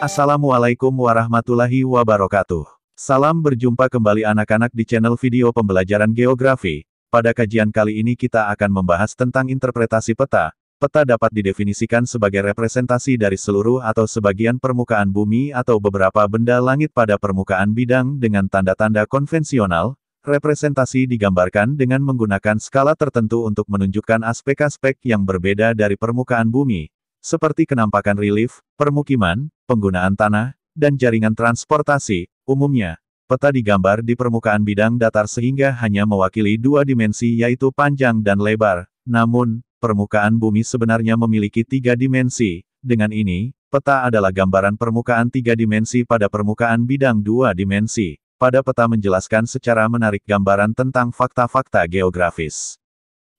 Assalamualaikum warahmatullahi wabarakatuh. Salam berjumpa kembali anak-anak di channel video pembelajaran geografi. Pada kajian kali ini kita akan membahas tentang interpretasi peta. Peta dapat didefinisikan sebagai representasi dari seluruh atau sebagian permukaan bumi atau beberapa benda langit pada permukaan bidang dengan tanda-tanda konvensional. Representasi digambarkan dengan menggunakan skala tertentu untuk menunjukkan aspek-aspek yang berbeda dari permukaan bumi, seperti kenampakan relief, permukiman, penggunaan tanah, dan jaringan transportasi. Umumnya, peta digambar di permukaan bidang datar sehingga hanya mewakili dua dimensi yaitu panjang dan lebar. Namun, permukaan bumi sebenarnya memiliki tiga dimensi. Dengan ini, peta adalah gambaran permukaan tiga dimensi pada permukaan bidang dua dimensi. Pada peta menjelaskan secara menarik gambaran tentang fakta-fakta geografis.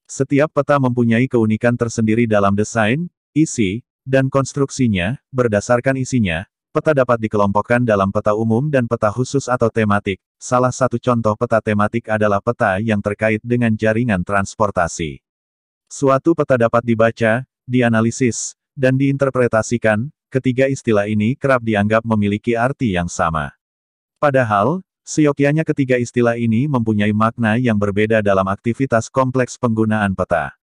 Setiap peta mempunyai keunikan tersendiri dalam desain, isi, dan konstruksinya. Berdasarkan isinya, peta dapat dikelompokkan dalam peta umum dan peta khusus atau tematik. Salah satu contoh peta tematik adalah peta yang terkait dengan jaringan transportasi. Suatu peta dapat dibaca, dianalisis, dan diinterpretasikan. Ketiga istilah ini kerap dianggap memiliki arti yang sama. Padahal, seyogyanya ketiga istilah ini mempunyai makna yang berbeda dalam aktivitas kompleks penggunaan peta.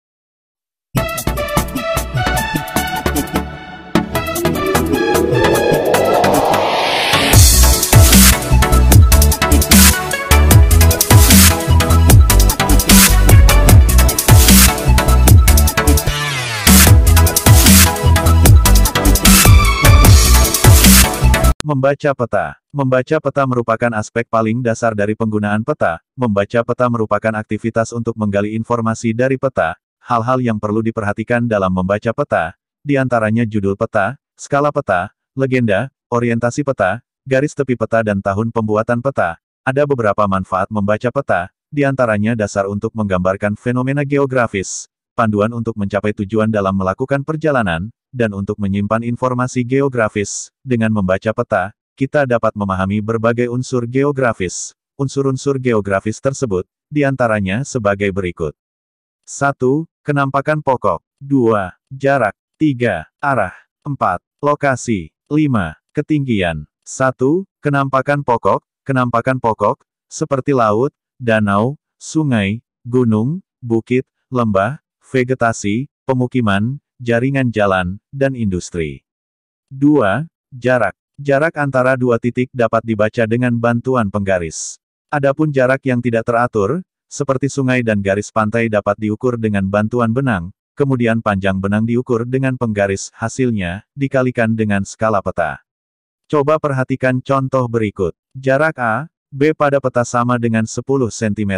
Membaca peta. Membaca peta merupakan aspek paling dasar dari penggunaan peta. Membaca peta merupakan aktivitas untuk menggali informasi dari peta. Hal-hal yang perlu diperhatikan dalam membaca peta, di antaranya judul peta, skala peta, legenda, orientasi peta, garis tepi peta dan tahun pembuatan peta. Ada beberapa manfaat membaca peta, di antaranya dasar untuk menggambarkan fenomena geografis, panduan untuk mencapai tujuan dalam melakukan perjalanan, dan untuk menyimpan informasi geografis. Dengan membaca peta, kita dapat memahami berbagai unsur geografis. Unsur-unsur geografis tersebut, di antaranya sebagai berikut. 1. Kenampakan pokok. 2. Jarak. 3. Arah. 4. Lokasi. 5. Ketinggian. 1. Kenampakan pokok. Kenampakan pokok, seperti laut, danau, sungai, gunung, bukit, lembah, vegetasi, pemukiman, jaringan jalan, dan industri. 2. Jarak. Jarak antara dua titik dapat dibaca dengan bantuan penggaris. Adapun jarak yang tidak teratur, seperti sungai dan garis pantai dapat diukur dengan bantuan benang, kemudian panjang benang diukur dengan penggaris, hasilnya, dikalikan dengan skala peta. Coba perhatikan contoh berikut. Jarak A, B pada peta sama dengan 10 cm.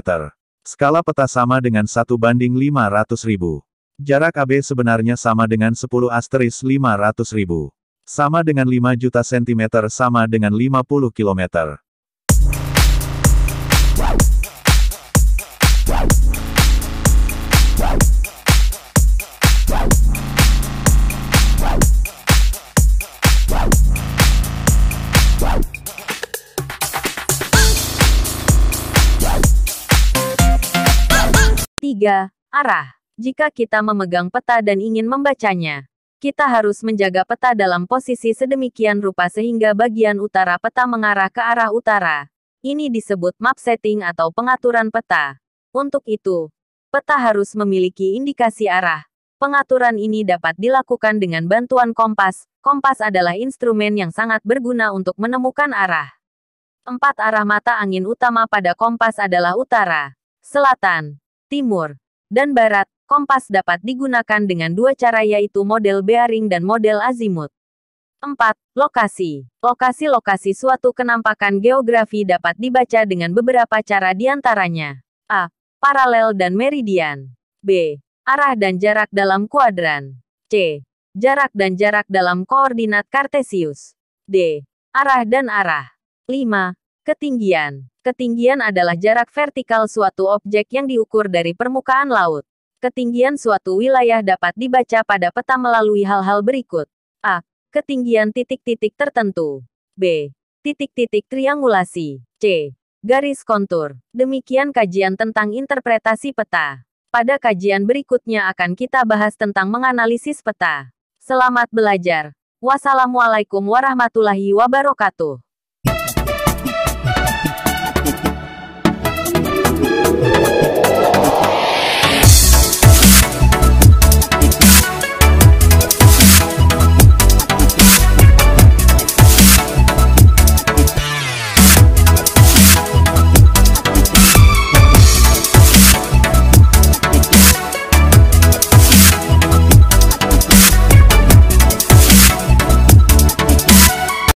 Skala peta sama dengan 1:500.000. Jarak AB sebenarnya sama dengan 10*500.000. Sama dengan 5 juta cm sama dengan 50 km. Tiga. Arah. Jika kita memegang peta dan ingin membacanya, kita harus menjaga peta dalam posisi sedemikian rupa sehingga bagian utara peta mengarah ke arah utara. Ini disebut map setting atau pengaturan peta. Untuk itu, peta harus memiliki indikasi arah. Pengaturan ini dapat dilakukan dengan bantuan kompas. Kompas adalah instrumen yang sangat berguna untuk menemukan arah. 4 arah mata angin utama pada kompas adalah utara, selatan, timur, dan barat. Kompas dapat digunakan dengan dua cara yaitu model bearing dan model azimut. 4. Lokasi. Lokasi-lokasi suatu kenampakan geografi dapat dibaca dengan beberapa cara diantaranya. A. Paralel dan meridian. B. Arah dan jarak dalam kuadran. C. Jarak dan jarak dalam koordinat kartesius. D. Arah dan arah. 5. Ketinggian. Ketinggian adalah jarak vertikal suatu objek yang diukur dari permukaan laut. Ketinggian suatu wilayah dapat dibaca pada peta melalui hal-hal berikut. A. Ketinggian titik-titik tertentu. B. Titik-titik triangulasi. C. Garis kontur. Demikian kajian tentang interpretasi peta. Pada kajian berikutnya akan kita bahas tentang menganalisis peta. Selamat belajar. Wassalamualaikum warahmatullahi wabarakatuh.